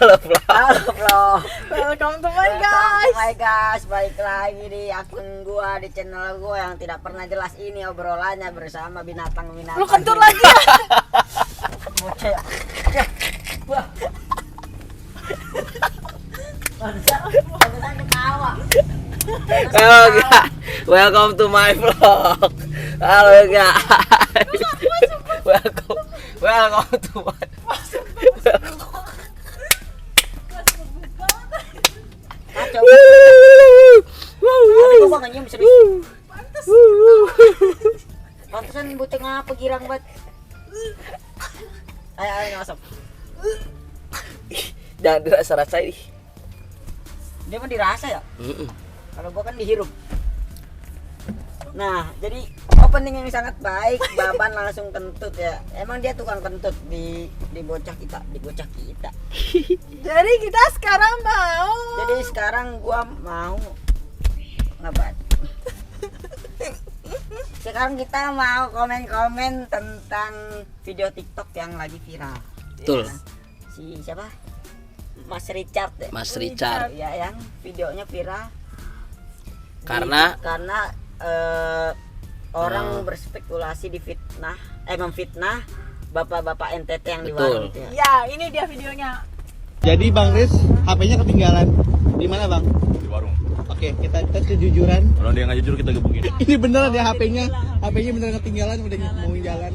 Halo vlog. Welcome to my guys. My guys, balik lagi di akun gua, di channel gua yang tidak pernah jelas ini obrolannya bersama binatang-binatang. Lu kentut lagi ya? Bocah. Wah. Pantesan ketawa. Halo guys, welcome to my vlog. Halo guys. Welcome to my. Kacau. Tapi gua nggak nyium serius. Pantesan bocah ngapa girang banget. Ayo masuk. Jangan dirasa-rasa ini. Dia mah dirasa ya? Kalau gua kan dihirup. Nah, jadi opening yang sangat baik, Baban langsung kentut ya. Emang dia tukang kentut di bocah kita. Jadi kita sekarang mau. Jadi sekarang gua mau ngapain? Sekarang kita mau komen-komen tentang video TikTok yang lagi viral. Betul. Ya, si siapa? Mas Richard ya? Mas Richard. Ya, yang videonya viral. Karena orang berspekulasi di fitnah, memfitnah bapak-bapak NTT yang di Betul. warung itu ya. Ya, ini dia videonya. Jadi Bang Riz, HP-nya ketinggalan. Di mana Bang? Di warung. Oke, kita tes kejujuran. Kalau dia nggak jujur kita gebukin. Ini beneran ya HP-nya. HP-nya beneran ketinggalan, udah mau jalan.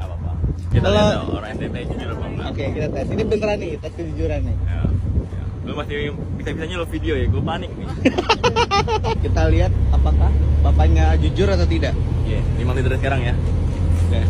Apa apa. Kita Kalau- lihat orang NTT jujur apa enggak. Oke, kita tes. Ini beneran nih, tes kejujuran nih. Ya. Lu masih bisa-bisanya lo video ya, gue panik nih. Kita lihat apakah bapaknya jujur atau tidak. Iya, 5 menit dari sekarang ya. Oke.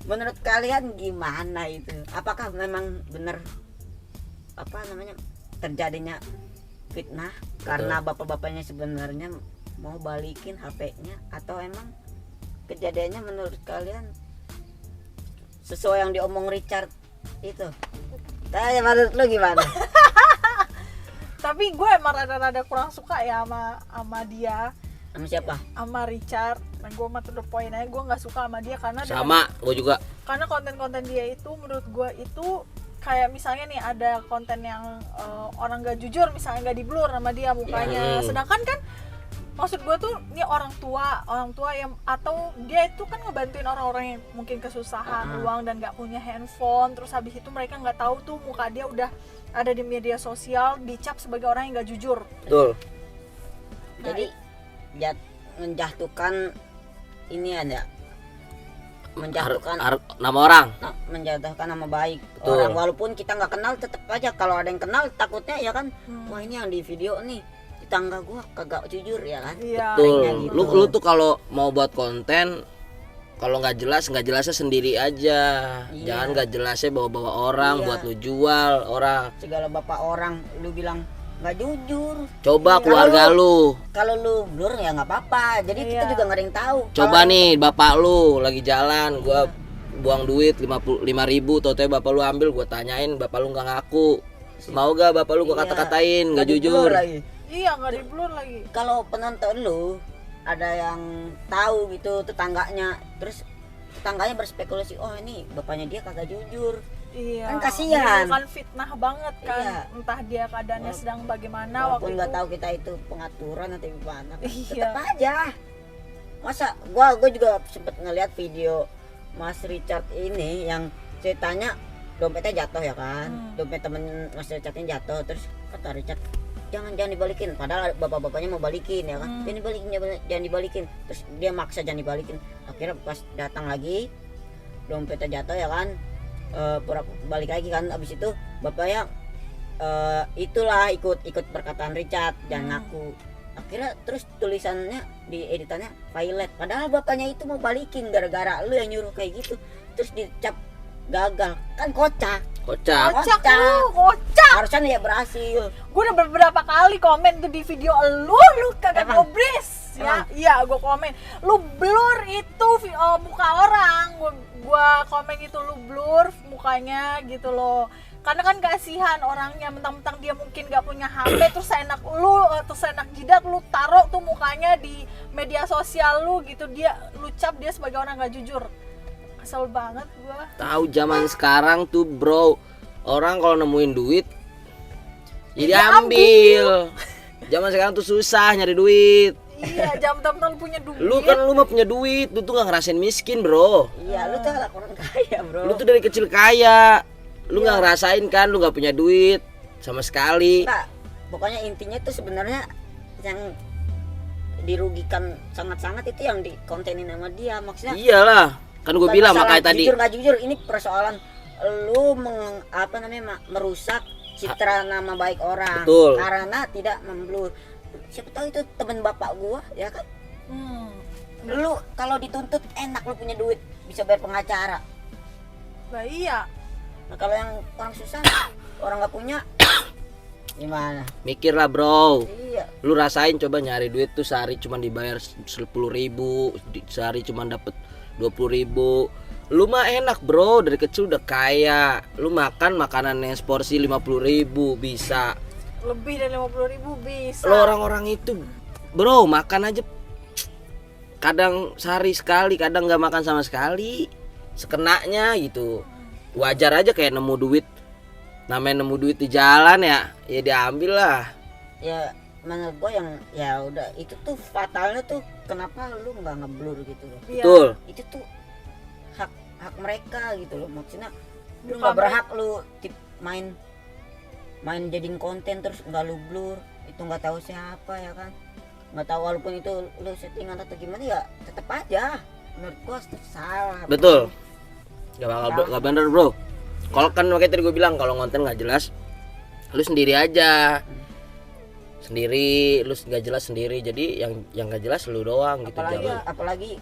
Menurut kalian gimana itu? Apakah memang benar terjadinya fitnah karena bapak-bapaknya sebenarnya mau balikin HP-nya, atau emang kejadiannya menurut kalian sesuai yang diomong Richard itu? Tanya menurut lu gimana? Tapi gue emang rada-rada kurang suka ya sama dia, Sama siapa? sama Richard. Nah, gue mah to the point aja, gue nggak suka sama dia karena sama gue juga. karena konten-konten dia itu menurut gue itu kayak misalnya nih ada konten yang orang gak jujur, misalnya gak di blur sama dia mukanya, sedangkan kan maksud gue tuh ini orang tua yang, atau dia itu kan ngebantuin orang-orang yang mungkin kesusahan uang dan gak punya handphone, terus habis itu mereka nggak tahu tuh muka dia udah ada di media sosial dicap sebagai orang yang gak jujur. Betul. Jadi menjatuhkan ini ada menjatuhkan Nama orang. menjatuhkan nama baik Betul. orang, walaupun kita nggak kenal, tetap aja kalau ada yang kenal takutnya ya kan, wah ini yang di video nih tetangga gua kagak jujur ya kan. Iya. Betul. Gitu. Lu tuh kalau mau buat konten, kalau nggak jelasnya sendiri aja. Iya. Jangan nggak jelasnya bawa-bawa orang Iya. buat lu jual orang. Segala bapak orang lu bilang nggak jujur, Coba keluarga lu. kalau lu blur ya nggak apa-apa, jadi kita Iya. juga nggak ada yang tahu. Coba nih bapak lu lagi jalan, gua buang duit 55.000, tau-tau bapak lu ambil, gua tanyain, bapak lu nggak ngaku. Mau gak bapak lu gua Iya. kata-katain, nggak di jujur. blur lagi. Iya, nggak di blur lagi. Kalau penonton lu ada yang tahu gitu tetangganya, terus tetangganya berspekulasi, oh ini bapaknya dia kagak jujur. Iya. Kan kasihan. Kan fitnah banget kan. Iya. Entah dia keadaannya sedang bagaimana Walaupun waktu nggak itu. tahu kita itu pengaturan atau gimana, Iya. tetap aja. Masa gua juga sempet ngeliat video Mas Richard ini yang ceritanya dompetnya jatuh ya kan, dompet temen Mas Richardnya jatuh, terus kata Richard jangan dibalikin, padahal bapak-bapaknya mau balikin ya kan, jangan dibalikin, terus dia maksa jangan dibalikin. Akhirnya pas datang lagi dompetnya jatuh ya kan, pura balik lagi kan, abis itu bapaknya itulah ikut perkataan Richard jangan ngaku. Akhirnya terus tulisannya di editannya violet, padahal bapaknya itu mau balikin gara-gara lu yang nyuruh kayak gitu, terus dicap gagal, kan kocak. Kocak. Kocak lu, kocak. Harusnya ya berhasil. Gue udah beberapa kali komen tuh di video lu kagak Emang? gobres ya. Emang? Iya, gue komen lu blur itu muka orang. gua komen itu lu blur mukanya gitu loh. Karena kan kasihan orangnya, mentang-mentang dia mungkin gak punya HP terus seenak lu atau seenak jidat lu taruh tuh mukanya di media sosial lu gitu, lu cap dia sebagai orang gak jujur. Kesel banget gua. Tahu zaman sekarang tuh bro, orang kalau nemuin duit ya diambil. Zaman sekarang tuh susah nyari duit. Iya, jam-jam lu punya duit. Lu mah punya duit, lu tuh gak ngerasain miskin bro. Iya, lu tuh anak orang kaya, bro. Lu tuh dari kecil kaya, lu nggak ngerasain kan, lu nggak punya duit sama sekali. Enggak, pokoknya intinya tuh sebenarnya yang dirugikan sangat-sangat itu yang dikontenin sama dia, maksudnya. Iyalah, kan gue bukan bilang masalah makanya tadi. Jujur nggak jujur, ini persoalan lu merusak citra nama baik orang. Betul. Karena tidak memblur. Siapa tahu itu temen bapak gua, ya kan? Lu kalau dituntut enak, lu punya duit bisa bayar pengacara. Nah iya. Nah kalau yang orang susah, orang nggak punya, gimana? Mikir lah bro. Iya. Lu rasain coba nyari duit tuh sehari cuma dibayar 10.000, sehari cuma dapet 20.000. Lu mah enak bro, dari kecil udah kaya. Lu makan makanan yang seporsi 50.000 bisa. Lebih dari 50.000 bisa. Lo orang-orang itu bro makan aja kadang sehari sekali, kadang nggak makan sama sekali, sekenanya gitu. Wajar aja kayak nemu duit, namanya nemu duit di jalan ya diambil lah. Ya menurut gua yang ya udah itu tuh fatalnya tuh kenapa lu nggak ngeblur gitu loh. Iya. Betul. Itu tuh hak mereka gitu loh, maksudnya lu Bukan nggak berhak lu main jadiin konten terus nggak lu blur, itu nggak tahu siapa ya kan, nggak tahu walaupun itu lu settingan atau gimana ya tetap aja menurut gua salah. Betul. Gak bener bro. Kalau kan makanya tadi gue bilang kalau konten nggak jelas, lu sendiri aja. Sendiri, lu nggak jelas sendiri. Jadi yang nggak jelas lu doang gitu. Apalagi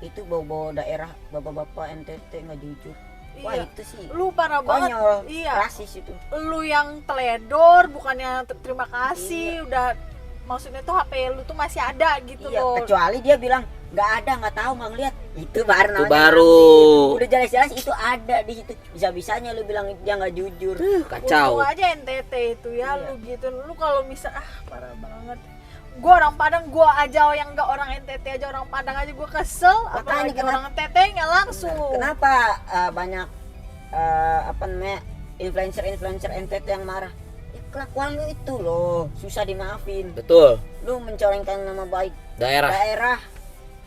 itu bawa daerah bapak-bapak NTT nggak jujur. Wah Iya. itu sih Lu parah banget. konyol, Iya. rasis itu. Lu yang teledor bukannya terima kasih, udah maksudnya tuh HP lu tuh masih ada gitu Iya, loh. kecuali dia bilang nggak ada, nggak tahu, nggak ngeliat, itu baru Itu namanya baru. ngambil. Udah jelas-jelas itu ada di situ, bisa-bisanya lu bilang dia nggak jujur. Kacau. Untung aja NTT itu ya, Iya. lu gitu. Lu kalau misal parah banget. Gua orang Padang, gua aja yang enggak orang NTT aja, orang Padang aja gua kesel, Makanya apalagi kenapa- orang NTT nya langsung. Kenapa banyak influencer NTT yang marah? Ya, kelakuan lu itu loh susah dimaafin. Betul. Lu mencorengkan nama baik Daerah.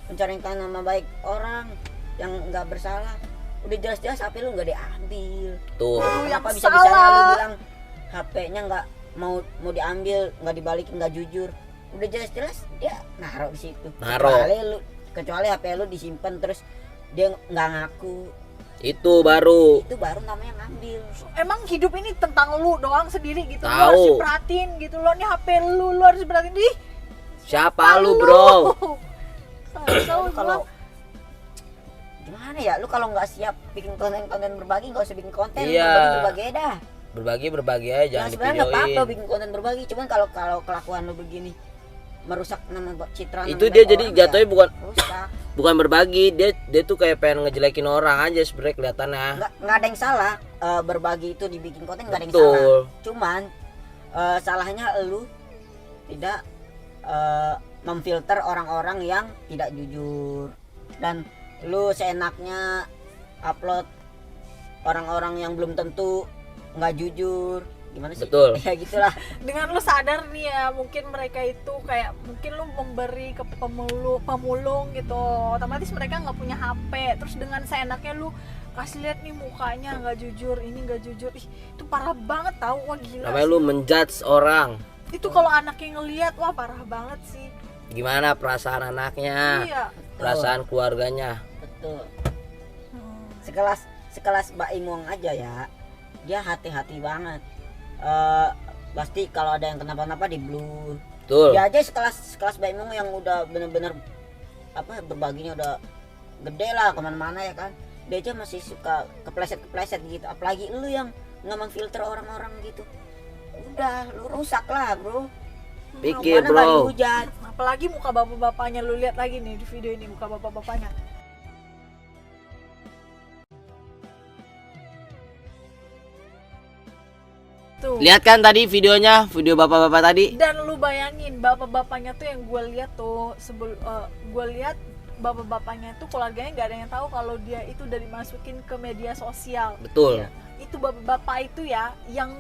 mencorengkan nama baik orang yang nggak bersalah. Udah jelas-jelas HP lu nggak diambil. Tuh. Lu yang Kenapa bisa-bisanya lu salah. bilang HP-nya nggak mau diambil, nggak dibalikin, nggak jujur? Udah jelas-jelas dia naruh di situ. Naruh. Kecuali HP lu disimpan terus dia nggak ngaku, Itu baru. itu baru namanya ngambil. Emang hidup ini tentang lu doang sendiri gitu. Lu Tahu. harus diperhatiin gitu loh. Nih HP lu harus diperhatiin. Ih, Siapa lu bro? Kesel Kalau gua. gimana ya, lu kalau nggak siap bikin konten berbagi nggak usah bikin konten. Iya. Berbagi dah. Berbagi aja, jangan Sebenarnya nggak apa-apa divideoin. bikin konten berbagi, cuman kalau kelakuan lu begini merusak nama citra. Itu nama dia baik jadi orang, jatuhnya ya rusak. bukan berbagi, dia tuh kayak pengen ngejelekin orang aja sebenarnya kelihatannya. Nggak ada yang salah, berbagi itu dibikin konten nggak ada yang Betul. salah. Cuman salahnya lu tidak memfilter orang-orang yang tidak jujur, dan lu seenaknya upload orang-orang yang belum tentu nggak jujur. Gimana sih? Betul. Ya gitulah. Dengan lu sadar nih ya, mungkin mereka itu kayak mungkin lu memberi ke pemulung gitu, otomatis mereka nggak punya HP, terus dengan seenaknya lu kasih lihat nih mukanya nggak jujur, ini nggak jujur. Ih, itu parah banget tau. Wah gila Namanya sih. lu menjudge orang. Itu kalau anaknya ngelihat, wah parah banget sih. Gimana perasaan anaknya? Iya. Perasaan keluarganya. Betul. Hmm. Sekelas Mbak Imong aja ya, dia hati-hati banget. Pasti kalau ada yang kenapa-napa di blur. Betul. Dia aja sekelas Mbak Imong yang udah bener-bener berbaginya udah gede lah kemana-mana ya kan, dia aja masih suka kepleset gitu. Apalagi lu yang nggak memfilter orang-orang gitu, udah lu rusak lah bro. Pikir Mana nggak bro. dihujat. Apalagi muka bapak-bapaknya, lu lihat lagi nih di video ini muka bapak-bapaknya. Tuh. Lihat kan tadi videonya, video bapak-bapak tadi. Dan lu bayangin bapak-bapaknya tuh yang gue lihat tuh gue lihat bapak-bapaknya tuh keluarganya nggak ada yang tahu kalau dia itu udah dimasukin ke media sosial. Betul. Itu bapak-bapak itu ya yang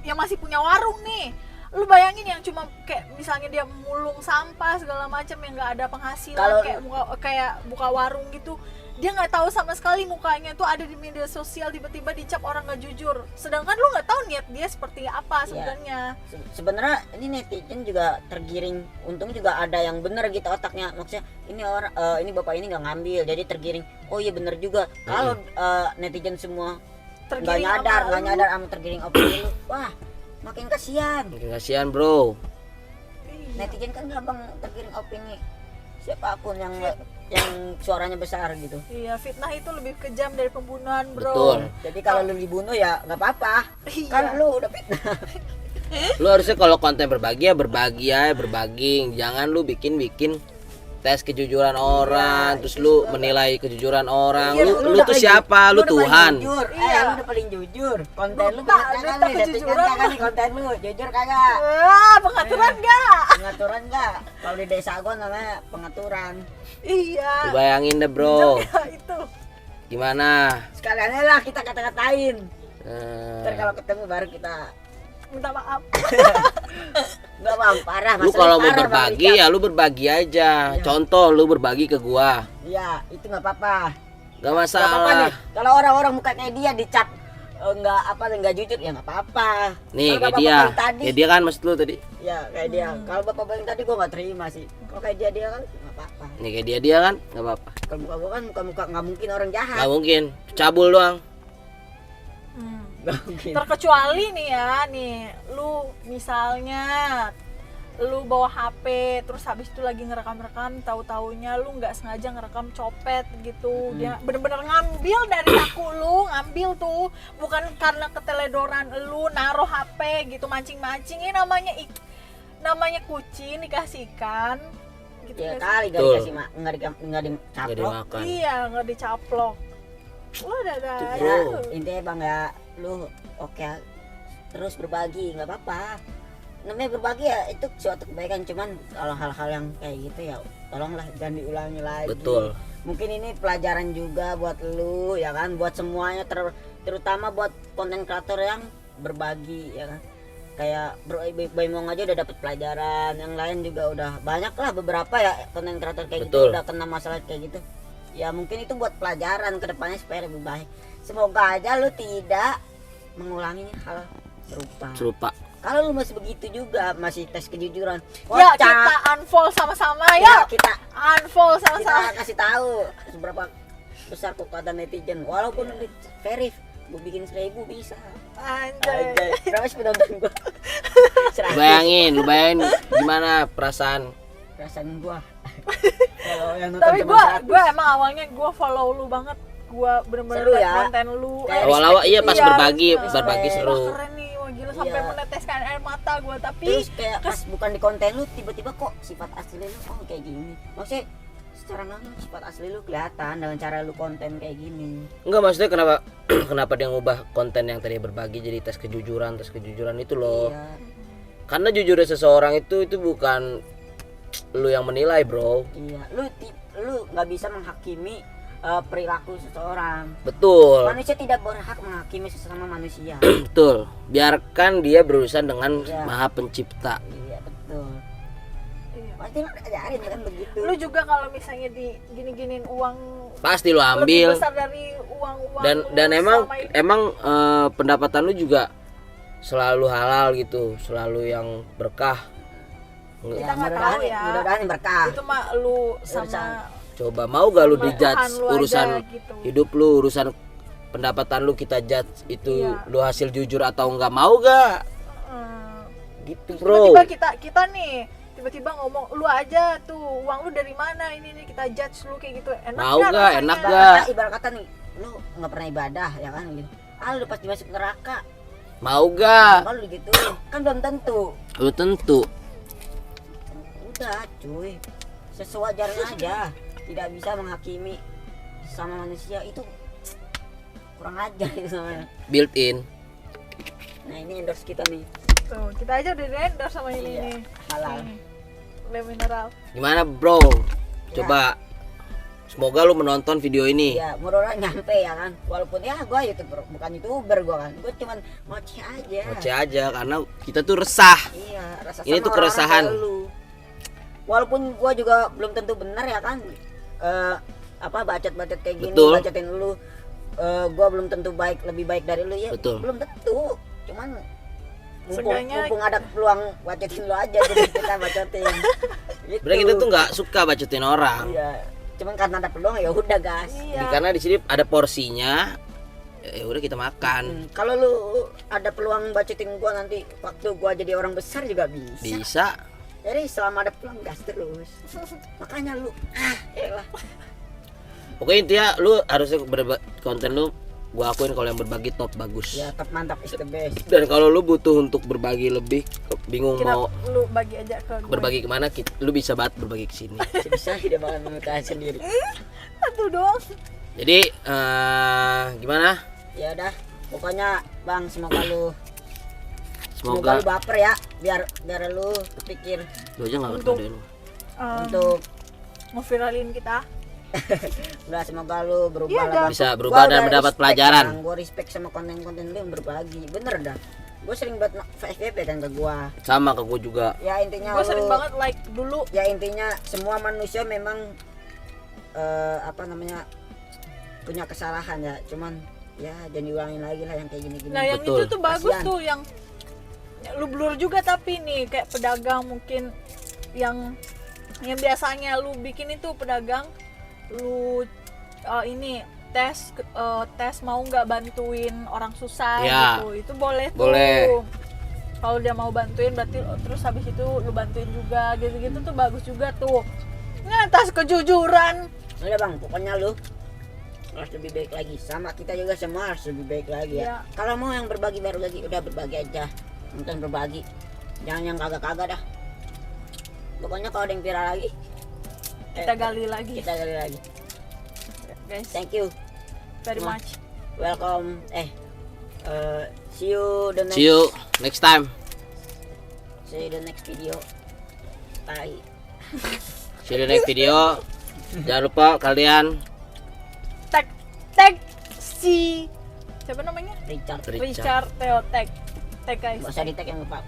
masih punya warung nih. Lu bayangin yang cuma kayak misalnya dia mulung sampah segala macam yang nggak ada penghasilan, Kalau- kayak buka warung gitu, dia nggak tahu sama sekali mukanya tuh ada di media sosial, tiba-tiba dicap orang nggak jujur, sedangkan lu nggak tahu niat dia seperti apa sebenarnya. Sebenarnya ini netizen juga tergiring, untung juga ada yang bener gitu otaknya, maksudnya ini orang ini bapak ini nggak ngambil jadi tergiring, oh iya bener juga. Kalau netizen semua nggak Tergiring nyadar sama lu. sama tergiring opini lu, wah makin kasihan. Mungkin kasihan bro. Iya. Netizen kan gampang tergiring opini siapapun yang suaranya besar gitu. Iya, fitnah itu lebih kejam dari pembunuhan, bro. Betul. Jadi kalau lu dibunuh ya nggak apa-apa, Iya. kan lu udah fitnah. Lu harusnya kalau konten berbagi ya berbagi. Jangan lu bikin tes kejujuran orang, terus lu menilai kejujuran orang. Iya, Lu udah tuh paling siapa? Lu udah paling Tuhan. jujur. Iya. Lu udah paling jujur. Konten lu Duta bener kagak nih? kejujuran Detik kagak lu. nih konten lu? Jujur kagak? Pengaturan nggak? Pengaturan enggak? Kalau di desa gua namanya pengaturan. Iya. Lu bayangin deh bro. Ya, itu. Gimana? Sekalian aja lah kita kata-katain. Ntar Eh, kalau ketemu baru kita Minta maaf. enggak bang, parah. lu masalah kalau mau parah, Bang berbagi Richard. ya lu berbagi aja. Contoh lu berbagi ke gua. Iya, itu enggak apa-apa. Gak Nggak apa-apa masalah. nih. Kalau orang-orang muka kayak dia dicap enggak jujur ya enggak apa-apa. Nih Kalau kayak bapak dia. yang tadi, Kayak dia kan maksud lu tadi. ya kayak dia. Kalau bapak yang tadi gua enggak terima sih. Kalau kayak dia kan enggak apa-apa. Nih kayak dia kan nggak apa-apa. Kalau muka gua kan muka nggak mungkin orang jahat. Nggak mungkin. Cabul doang. Nggak mungkin. Terkecuali nih ya, lu misalnya lu bawa HP terus habis itu lagi ngerekam tahu-taunya lu nggak sengaja ngerekam copet gitu. Dia bener-bener ngambil dari saku lu, ngambil tuh, bukan karena keteledoran lu naruh HP gitu mancing-mancing. Ini namanya kucing dikasih ikan gitu. Ya nggak sih? kali gak Betul. dikasih nggak Nggak dicaplok. dimakan. Iya, nggak dicaplok. Lu udah ada. Tuh, Ya, bro. intinya bang ya, lu oke terus berbagi nggak apa-apa. Namanya berbagi ya itu suatu kebaikan, cuman kalau hal-hal yang kayak gitu ya tolonglah jangan diulangi lagi. Betul. Mungkin ini pelajaran juga buat lu ya kan, buat semuanya terutama buat konten kreator yang berbagi ya kan. Kayak Baimong aja udah dapet pelajaran, yang lain juga udah banyak lah beberapa ya konten kreator kayak Betul. gitu udah kena masalah kayak gitu. Ya mungkin itu buat pelajaran kedepannya supaya lebih baik. Semoga aja lu tidak mengulangi hal Serupa. kalau lu masih begitu juga, masih tes kejujuran, Ya, kocak. kita unfollow sama-sama Ya, ya. kita Unfollow sama-sama. kasih tahu seberapa besar kekuatan netizen. Walaupun di verif gue bikin 1000 bisa. Anjay. Berapa sih penonton gue? Lu bayangin gimana perasaan. Perasaan gua. Kalau yang nonton Tapi cuma 100. gue emang awalnya gue follow lu banget. Gue bener-bener Seru liat ya. konten lu. Kayak Awal-awal iya pas Iya, berbagi respect. seru. Wah, keren nih, wah gila sampai Iya. meneteskan air mata gue. Tapi Terus kayak pas bukan di konten lu tiba-tiba kok sifat asli lu kayak gini. Maksudnya secara langsung sifat asli lu kelihatan dengan cara lu konten kayak gini. Enggak, maksudnya kenapa dia ngubah konten yang tadi berbagi jadi tes kejujuran itu loh. Iya. Karena jujurnya seseorang itu bukan lu yang menilai, bro. Iya, lu nggak bisa menghakimi perilaku seseorang. Betul. Manusia tidak berhak menghakimi sesama manusia. Betul. Biarkan dia berurusan dengan Iya. Maha Pencipta. Iya betul. iya. Pasti lu ajarin kan begitu. Lu juga kalau misalnya di gini-giniin uang Pasti lu lebih ambil. besar dari uang-uang Dan lu emang selama ini. pendapatan lu juga selalu halal gitu, selalu yang berkah. Kita nggak tahu ya. Mudah-mudahan berkah. itu mah lu sama Coba mau gak lu sama dijudge Tuhan lu urusan aja gitu. hidup lu, urusan pendapatan lu kita judge itu Iya. lu hasil jujur atau enggak, mau gak? Gitu, bro. Tiba-tiba kita nih tiba-tiba ngomong lu aja tuh uang lu dari mana ini kita judge lu kayak gitu, enak Mau nggak nggak? rasanya? Enak nggak? Ibarat kata nih, lu nggak pernah ibadah ya kan gitu. Lu pas dimasuk neraka, Mau gak? kalau gitu kan belum tentu. Lu tentu. Udah cuy, sesuajarnya aja. Tidak bisa menghakimi sama manusia itu kurang ajar itu namanya. Built in. Nah ini endorse kita nih. Tuh, kita aja udah di-endorse sama ini Iya, nih. halal. Nih, Le mineral. Gimana bro? Coba semoga lu menonton video ini. Ya, mudah-mudahan nyampe ya kan. Walaupun ya gue YouTuber, bukan YouTuber gue kan. Gue cuman ngoceh aja. Ngoceh aja karena kita tuh resah. Iya, rasa Ini sama tuh keresahan. orang-orang kayak lu. Walaupun gue juga belum tentu benar ya kan. Bacot-bacot kayak gini, Betul. bacotin lu. Gue belum tentu lebih baik dari lu ya. Betul. Belum tentu. Cuman Seenggaknya- mumpung ada peluang bacotin lu aja jadi kita bacotin. Gitu. Sebenarnya kita tuh nggak suka bacotin orang. Iya. Cuman karena ada peluang ya udah gas. Iya. Karena di sini ada porsinya. Ya udah kita makan. Kalau lu ada peluang bacotin gua nanti waktu gua jadi orang besar juga bisa. Bisa. Jadi selama ada peluang gas terus. Makanya lu elah. Pokoknya intinya lu harusnya konten lu gua akuin kalau yang berbagi top bagus. Ya top mantap is the best. Dan kalau lu butuh untuk berbagi lebih, bingung mau Lu bagi aja ke gue. berbagi kemana, lu bisa banget berbagi ke sini. Bisa dia bakal meminta sendiri. Satu doang. Jadi gimana? Ya udah, pokoknya Bang semoga lu Semoga baper ya biar lu pikir lu aja nggak Untuk- berkode lu. untuk Ngeviralin kita. udah semoga lu berubah Iya, lah dah. Bang. Bisa berubah Gua dan udah mendapat respect, pelajaran. Bang. Gua respect sama konten-konten lu yang berbagi. Bener dah. Gue sering buat FYP kan ke gua. Sama ke gua juga. Ya intinya Gue lu sering banget like dulu. ya intinya semua manusia memang punya kesalahan ya. Cuman ya jangan diulangin lagi lah yang kayak gini-gini. Nah yang Betul. itu tuh bagus Kasian. tuh yang lu blur juga tapi nih kayak pedagang mungkin yang biasanya lu bikin itu pedagang lu ini tes mau nggak bantuin orang susah Ya. gitu itu boleh tuh. Boleh. Kalau dia mau bantuin berarti terus habis itu lu bantuin juga gitu-gitu tuh bagus juga tuh. Nah, atas kejujuran. Udah Bang, pokoknya lu harus lebih baik lagi. Sama kita juga semua harus lebih baik lagi ya. Iya. Kalau mau yang berbagi baru lagi, udah berbagi aja. Nonton berbagi. Jangan yang kagak-kagak dah. Pokoknya kalau ada yang viral lagi, Kita gali lagi. kita gali lagi. Guys, Thank you. very Nah. much. Welcome. See you the next. See you next time. See you the next video. Bye. See you the next video. Jangan lupa kalian Tag si siapa namanya? Richard. Richard. Richard Theo tag guys. Gak usah di tag yang lupa.